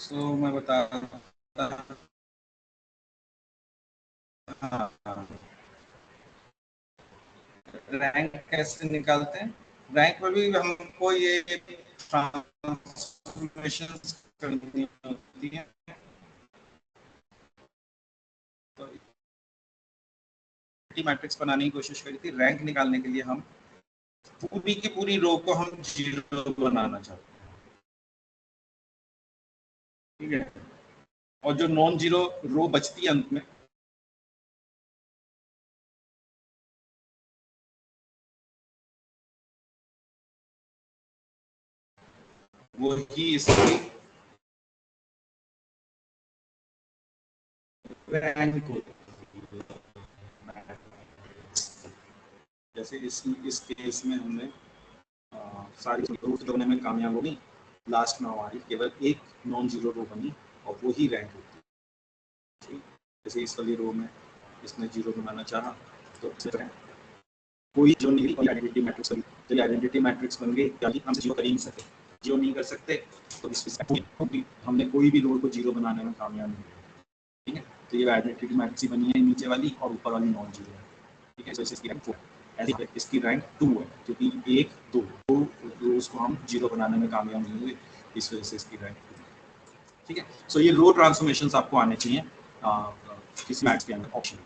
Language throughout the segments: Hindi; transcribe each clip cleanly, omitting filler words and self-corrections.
सो मैं बता रैंक कैसे निकालते हैं। रैंक में भी हमको ये ट्रांसफॉर्मेशन करनी होती है। तो मैट्रिक्स बनाने की कोशिश करी थी। रैंक निकालने के लिए हम पूरी की पूरी रो को हम 0 बनाना चाहते हैं, ठीक है। और जो नॉन जीरो रो बचती है अंत में, वो ही इसकी रैंक होती है। जैसे इस केस में हमने सारी रूट जोड़ने में कामयाब हो गई। लास्ट में हमारी केवल एक नॉन जीरो रो बनी और वो ही रैंक होती है, ठीक। जैसे इस वाली रो में इसने जीरो बनाना चाहा तो कोई जो नहीं आइडेंटिटी मैट्रिक्स बनी। जब आइडेंटिटी मैट्रिक्स बन गई तो हम जीरो कर ही नहीं सकते। जीरो नहीं कर सकते तो हमने कोई भी रो को जीरो बनाने में कामयाब नहीं हुए, ठीक है। तो ये आइडेंटिटी मैट्रिक्स बनी है नीचे वाली और ऊपर वाली नॉन जीरो है, ठीक है। तो इसकी रैंक 4 ऐसी है। इसकी रैंक 2 है क्योंकि एक दो रोज को हम जीरो बनाने में कामयाब नहीं हुए, इस वजह से इसकी रैंक 2 है, ठीक है। सो ये रो ट्रांसफॉर्मेशंस आपको आने चाहिए किसी मैथ्स के अंदर ऑप्शन।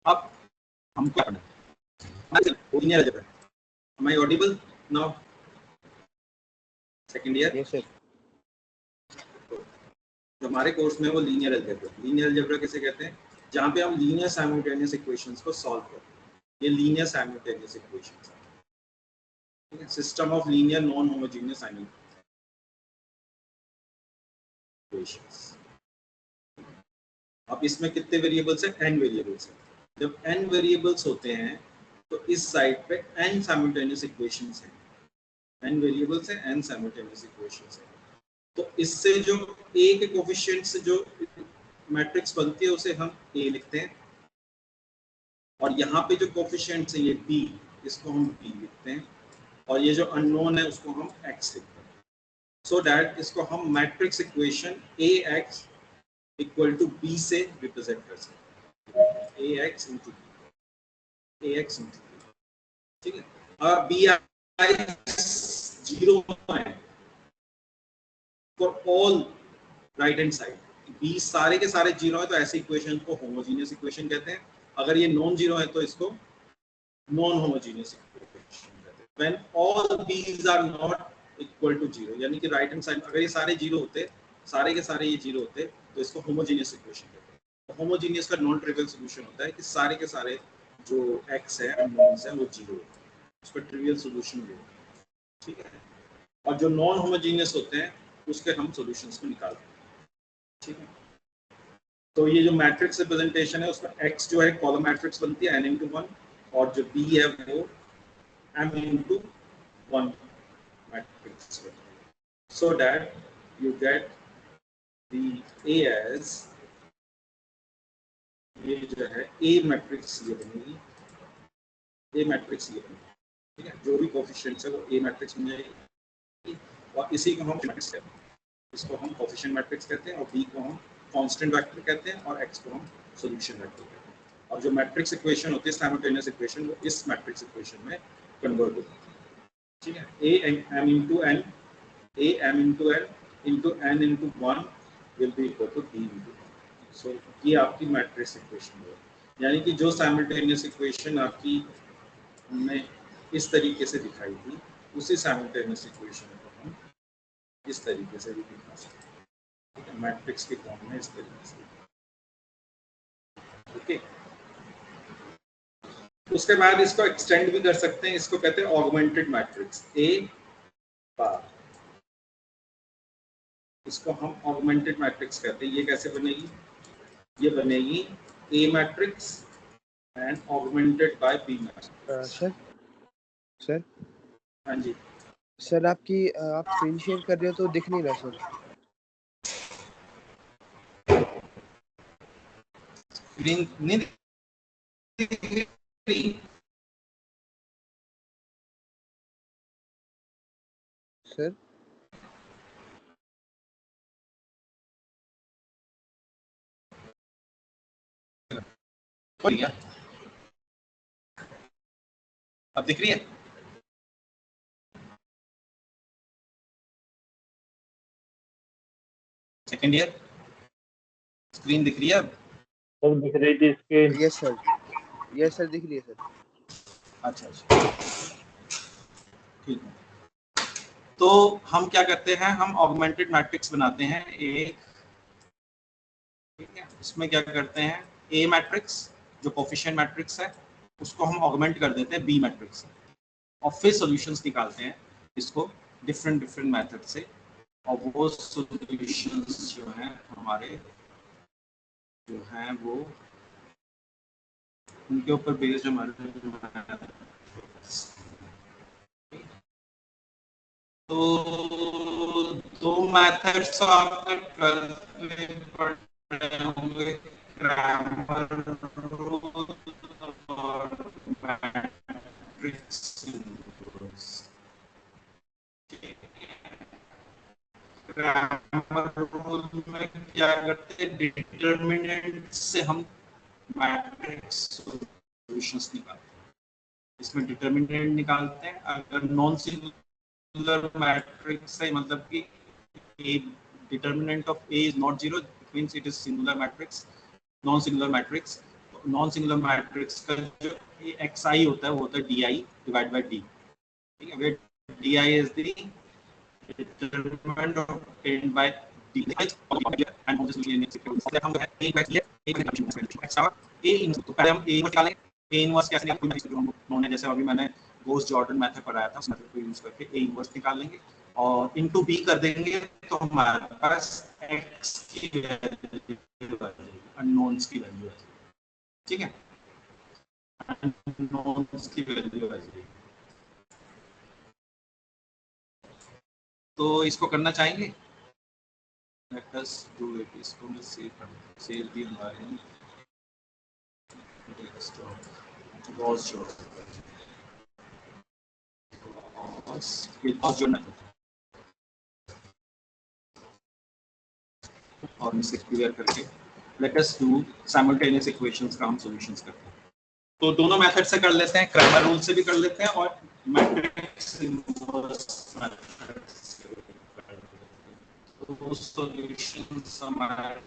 अब हम क्या करना है? Linear algebra. Am I audible now? Second year? Yes, sir. जो हमारे कोर्स में वो लीनियर अलजेब्रा। लीनियर अलजेब्रा किसे कहते हैं? जहाँ पे हम लीनियर साइमल्टेनियस इक्वेशंस को सॉल्व करते हैं। ये लीनियर साइमल्टेनियस इक्वेशंस है, ठीक है। System of linear non homogeneous simultaneous equations. अब इसमें कितने वेरिएबल्स हैं? n वेरिएबल्स हैं। जब n वेरिएबल्स होते हैं तो इस साइड पे n साइमल्टेनियस इक्वेशंस हैं। n वेरिएबल्स हैं, n साइमल्टेनियस इक्वेशंस हैं। तो इससे जो a के कोफिशिएंट से जो मैट्रिक्स बनती है उसे हम a लिखते हैं, और यहाँ पे जो कोफिशिएंट्स है ये b, इसको हम b लिखते हैं, और ये जो अननोन है उसको हम x लिखते हैं। सो दैट इसको हम matrix equation ax equal to b से रिप्रेजेंट कर सकते हैं। ax इंटू b, ठीक है। अब b आई 0 है for all right hand side. b सारे के सारे जीरो है तो ऐसे इक्वेशन को होमोजेनियस इक्वेशन कहते हैं। अगर ये नॉन जीरो है तो इसको नॉन होमोजेनियस इक्वेशन कहते हैं। When all b's are not equal to zero, यानी कि राइट हैंड साइड अगर ये सारे जीरो होते, सारे के सारे ये जीरो होते, तो इसको होमोजेनियस इक्वेशन कहते हैं। तो होमोजेनियस का नॉन ट्रिवियल सॉल्यूशन होता है कि सारे के सारे जो x है अननोन्स है वो जीरो होते हैं, उसका ट्रिवियल सॉल्यूशन ये होता है, ठीक है। और जो नॉन होमोजेनियस होते हैं उसके हम सॉल्यूशंस को निकालते हैं, ठीक है। तो ये जो मैट्रिक्स रिप्रेजेंटेशन है उसमें x जो है कॉलम मैट्रिक्स बनती है n into 1, और जो b है वो m into 1 मैट्रिक्स बनती है, so that you get the A as, ये जो है A मैट्रिक्स ये बनेगी, A मैट्रिक्स ये बनेगी, ठीक है। जो भी कोफिशिएंट्स है वो A मैट्रिक्स बन जाएगी, और इसी को हम मैट्रिक्स कहते हैं। इसको हम कोफिशिएंट मैट्रिक्स कहते हैं, और B को हम कांस्टेंट वेक्टर कहते हैं, और x को हम सॉल्यूशन वेक्टर कहते हैं। और जो मैट्रिक्स इक्वेशन होती है साइमल्टेनियस इक्वेशन, वो इस मैट्रिक्स इक्वेशन में कन्वर्ट होती है, ठीक है। a m into n into n into 1 will be equal to b into 1। सो ये आपकी मैट्रिक्स इक्वेशन है, यानी कि जो साइमल्टेनियस इक्वेशन आपकी हमने इस तरीके से दिखाई थी, उसी साइमल्टेनियस इक्वेशन को हम इस तरीके से भी दिखा सकते हैं, ठीक है। मैट्रिक्स के फॉर्म में इस तरीके से, ओके। उसके बाद इसको एक्सटेंड भी कर सकते हैं, इसको कहते हैं ऑगमेंटेड मैट्रिक्स A बार, इसको हम ऑगमेंटेड मैट्रिक्स कहते हैं। ये कैसे बनेगी? ये बनेगी A matrix and augmented by B matrix. Sir हाँ जी सर, आपकी आप स्क्रीन शेयर कर रहे हो तो दिख नहीं रहा सर। स्क्रीन नहीं दिख रही? सर क्या अब दिख रही है? सेकेंड ईयर स्क्रीन दिख रही है अब? सब दिख रही थी screen. Yes sir, yes sir दिख रही है सर। अच्छा अच्छा, ठीक है। तो हम क्या करते हैं, हम ऑगमेंटेड मैट्रिक्स बनाते हैं एक, ठीक है। इसमें क्या करते हैं, ए मैट्रिक्स जो कोफिशिएंट मैट्रिक्स है उसको हम ऑगमेंट कर देते हैं बी मैट्रिक्स से, और फिर सॉल्यूशंस निकालते हैं इसको डिफरेंट डिफरेंट मेथड से, और वो सॉल्यूशंस जो हैं हमारे जो हैं वो उनके ऊपर बेस्ड हमारे, तो दो मेथड्स आपने करने पड़े होंगे, क्रैमर रूल और मैट्रिक्स इनवर्स। क्रैमर रूल में क्या करते हैं, डिटरमिनेंट से हम मैट्रिक्स सॉल्यूशंस निकालते हैं। इसमें डिटरमिनेंट निकालते हैं, अगर नॉन सिंगुलर मैट्रिक्स है मतलब कि a determinant of A is not zero, it means it is singular matrix, non singular matrix। Non singular matrix का जो xi होता है वो होता है di डिवाइड बाय d, ठीक है। Where di is the determinant obtained by d and हम है एक बैच लिया एक एक्स्ट्रा a इनवर्स, तो पहले हम a इनवर्स निकालेंगे। a इनवर्स कैसे निकालेंगे, उन्होंने जैसे अभी मैंने गोस जॉर्डन मेथड पढ़ाया था, उस मेथड को यूज करके a इनवर्स निकाल लेंगे और इनटू b कर देंगे, तो हमारे पास x की वैल्यू अननोन्स की वैल्यू है, ठीक है। अननोन्स की वैल्यू है, तो इसको करना चाहेंगे। लेट अस डू इट, इसको मैं सेव भी हमारे डेस्कटॉप गॉस जॉर्डन और इसे क्लियर करके let us do simultaneous equations का हम सॉल्यूशंस करते हैं। तो दोनों मेथड से कर लेते हैं, क्रैमर रूल से भी कर लेते हैं और मैट्रिक्स इनवर्स मेथड से भी कर लेते हैं। तो सॉल्यूशंस हमारे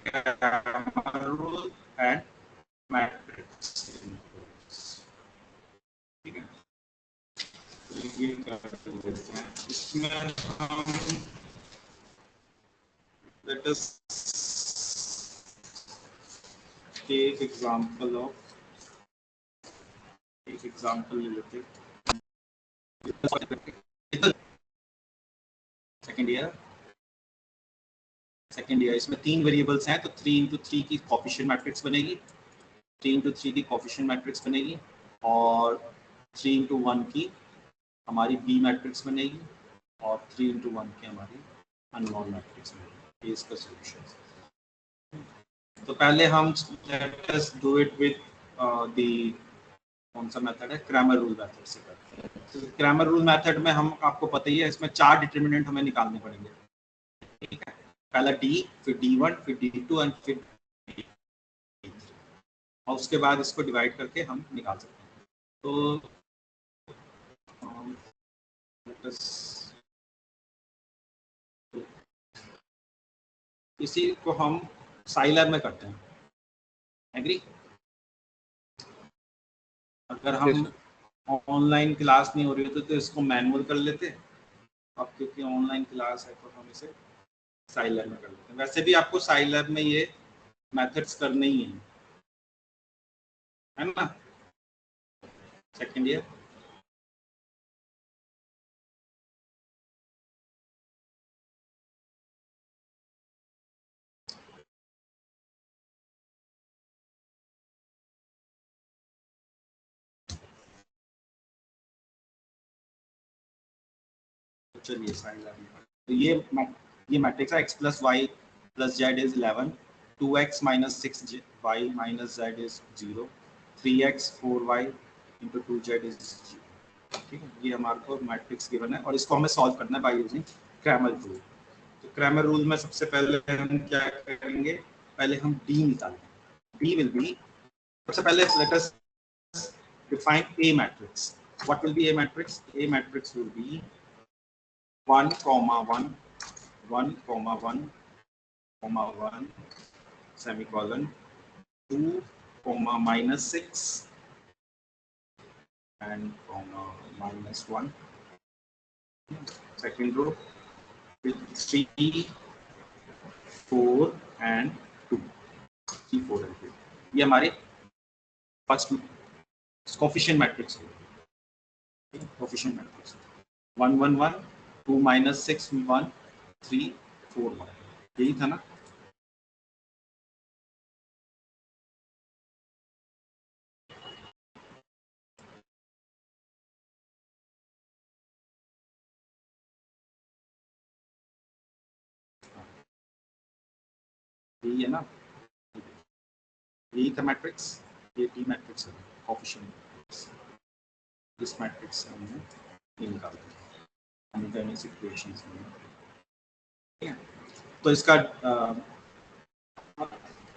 Cramer rule and matrix inverse, ठीक है। ये कर लेते हैं, इसमें हम let us take example of एक एग्जांपल ले लेते हैं। सेकेंड ईयर इसमें तीन वेरिएबल्स हैं, तो 3 इंटू 3 की कोफिशिएंट मैट्रिक्स बनेगी, 3 इंटू 3 की कोफिशिएंट मैट्रिक्स बनेगी, और 3 इंटू 1 की हमारी बी मैट्रिक्स बनेगी, और 3 इंटू 1 की हमारी अननोन मैट्रिक्स बनेगी। ये इसका सॉल्यूशन है। तो पहले हम let us do it with the कौन सा मेथड है, क्रैमर रूल मेथड से करते हैं। तो क्रैमर रूल मेथड में हम आपको पता ही है, इसमें 4 डिटरमिनेंट हमें निकालने पड़ेंगे, ठीक है। पहला d, फिर d1, फिर d2 एंड फिर d3, और उसके बाद इसको डिवाइड करके हम निकाल सकते हैं। तो इसी को हम साइलैब में करते हैं, एग्री। अगर हम ऑनलाइन क्लास नहीं हो रही होती तो इसको मैनुअल कर लेते, अब क्योंकि ऑनलाइन क्लास है तो हम इसे साइलैब में कर लेते हैं। वैसे भी आपको साइलैब में ये मेथड्स करने ही है ना, सेकेंड ईयर। चलिए साइलैब में, तो ये ये मैट्रिक्स है, x plus Y plus Z is 11, 2x minus 6y minus Z is 0, 3x 4y into 2z is 0। ठीक है, ये हमारे को मैट्रिक्स गिवन है और इसको हमें सॉल्व करना है बाय यूजिंग क्रैमर रूल। तो क्रैमर रूल में सबसे पहले हम क्या करेंगे, पहले हम डी निकालेंगे। डी विल बी, सबसे पहले let us define A matrix. What will be A matrix? A matrix will be 1, 1, 1, 1, 1, semicolon, 2, minus 6, and minus 1. Second row with 3, 4, and 2. 3, 4, and 2. ये हमारे फर्स्ट कोफिशिएंट मैट्रिक्स है। कोफिशिएंट मैट्रिक्स 1, 1, 1, 2 minus 6, 1, 3, 4, 1, यही था ना। यही है ना, यही था मैट्रिक्स, ये डी मैट्रिक्स है, कोफिशिएंट मैट्रिक्स। इस मैट्रिक्स से हमने निकाला साइमल्टेनियस इक्वेशंस में। ठीक है, तो इसका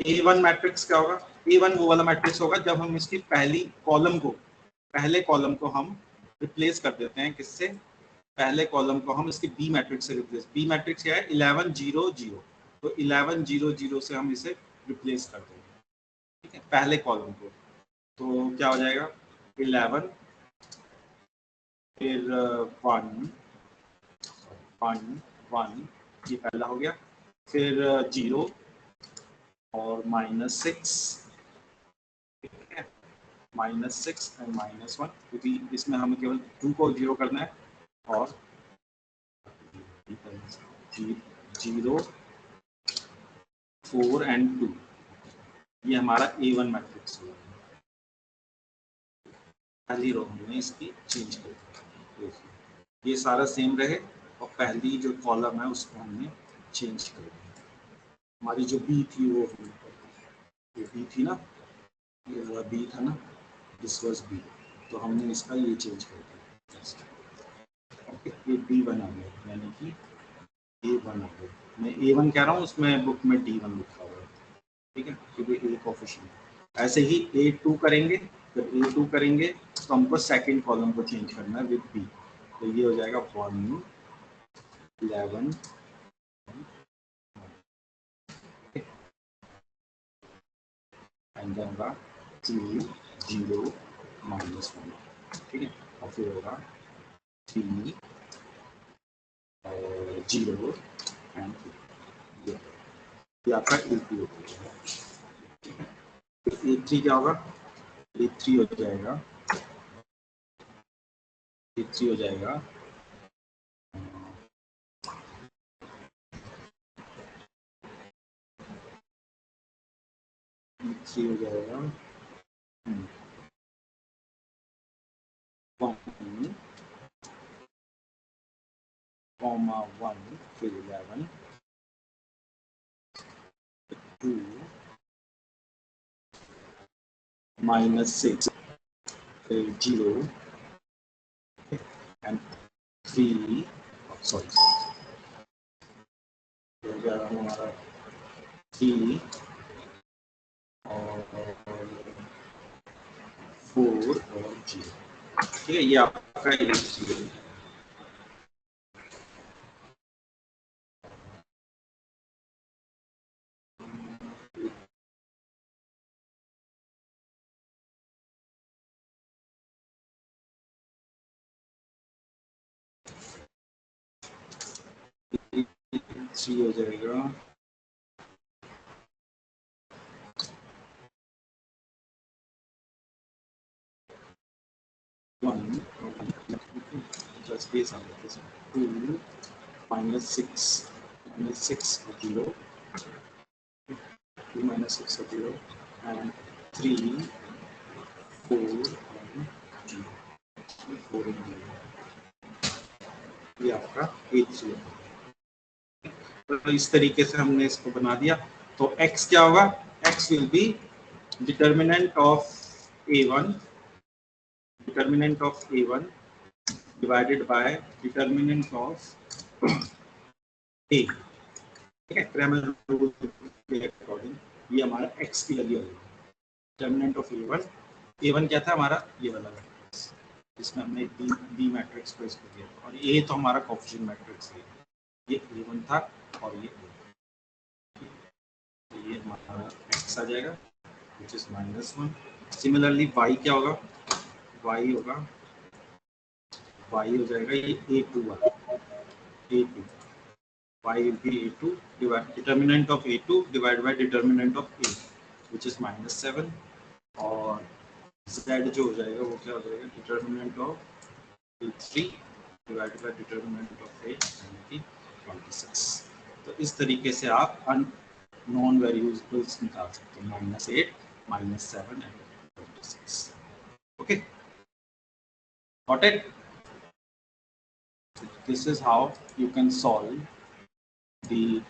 A1 मैट्रिक्स क्या होगा? A1 वो वाला मैट्रिक्स होगा जब हम इसकी पहले कॉलम को हम रिप्लेस कर देते हैं किससे? पहले कॉलम को हम इसके बी मैट्रिक्स से रिप्लेस। बी मैट्रिक्स क्या है? 11 0 0, तो 11 0 0 से हम इसे रिप्लेस कर देंगे। ठीक है, पहले कॉलम को, तो क्या हो जाएगा? 11, फिर 1 1 1, ये पहला हो गया, फिर 0 और माइनस 6, -6 एंड -1, क्योंकि इसमें हमें केवल 2 को 0 करना है, और 0 4 एंड 2, ये हमारा A1 मैट्रिक्स होगा। पहली रो हमने इसकी चेंज कर दी, ये सारा सेम रहे और पहली जो कॉलम है उसको हमने चेंज कर दिया। हमारी जो बी थी वो ये बी थी ना, ये बी था ना, दिस वाज बी, तो हमने इसका ये चेंज कर दिया। ये B1 आ गया, यानी कि A1 आ गया। मैं A1 कह रहा हूँ, उसमें बुक में D1 लिखा हुआ है। ठीक है, क्योंकि A कोफिशिएंट। ऐसे ही A2 करेंगे, जब A2 करेंगे तो हमको सेकंड कॉलम को चेंज करना है विद B, तो ये हो जाएगा 1 11 एंड देन होगा 3 0 -1। ठीक है, और फिर होगा 3 0 एंड 2, ये आपका A2 हो जाएगा। A3 क्या होगा? A3 हो जाएगा, A3 हो जाएगा E3 हो जाएगा 1, 1, फिर 11 2 -6, फिर 0 एंड 3, सॉरी हो जाएगा हमारा 3 और 4 और 0। ठीक है, ये आपका A3 है। A3 हो जाएगा 1 just base on this 2 -6 0, 2 -6 0 and 3 4 and 0, 4 and 0, ये आपका A3 है। तो इस तरीके से हमने इसको बना दिया। तो x क्या होगा, x will be determinant of a1 divided by determinant of a, ठीक है, क्रैमर रूल के अकॉर्डिंग ये हमारा x की वैल्यू है। डिटर्मिनेंट ऑफ a1 क्या था हमारा, ये वाला जिसमें हमने बी मैट्रिक्स को इसको दिया, और ये तो हमारा कोएफिशिएंट मैट्रिक्स है, ये a1 था और ये तो ये हमारा x आ जाएगा which is -1। सिमिलरली y क्या होगा, y होगा, y हो जाएगा ये a2 वाला, a2, y will be a2 divide determinant of a2 divided by determinant of a which is -7, और z जो हो जाएगा वो क्या हो जाएगा, determinant of a3 divided by determinant of a यानी कि 26। तो इस तरीके से आप नॉन वेरिएबल्स निकाल सकते हैं, -8, -7 and 26। Okay, got it? This is how you can solve the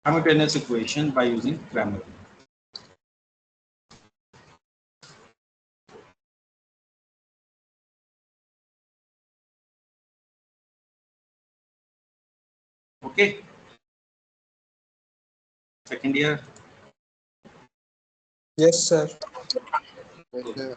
simultaneous equation by using Cramer rule. Okay, second year. Yes, sir. Yes, sir.